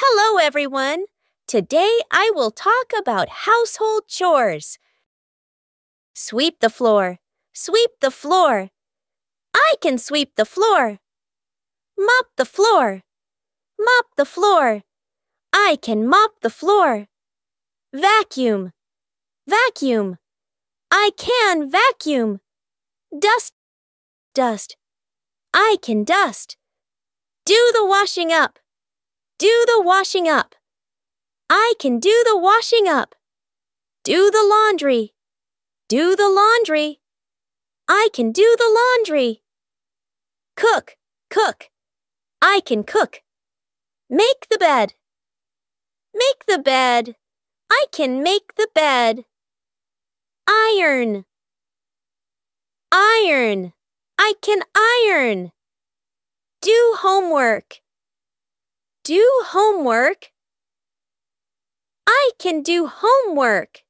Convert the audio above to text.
Hello, everyone. Today I will talk about household chores. Sweep the floor. Sweep the floor. I can sweep the floor. Mop the floor. Mop the floor. I can mop the floor. Vacuum. Vacuum. I can vacuum. Dust. Dust. I can dust. Do the washing up. Do the washing up. I can do the washing up. Do the laundry. Do the laundry. I can do the laundry. Cook. Cook. I can cook. Make the bed. Make the bed. I can make the bed. Iron. Iron. I can iron. Do homework. Do homework. I can do homework.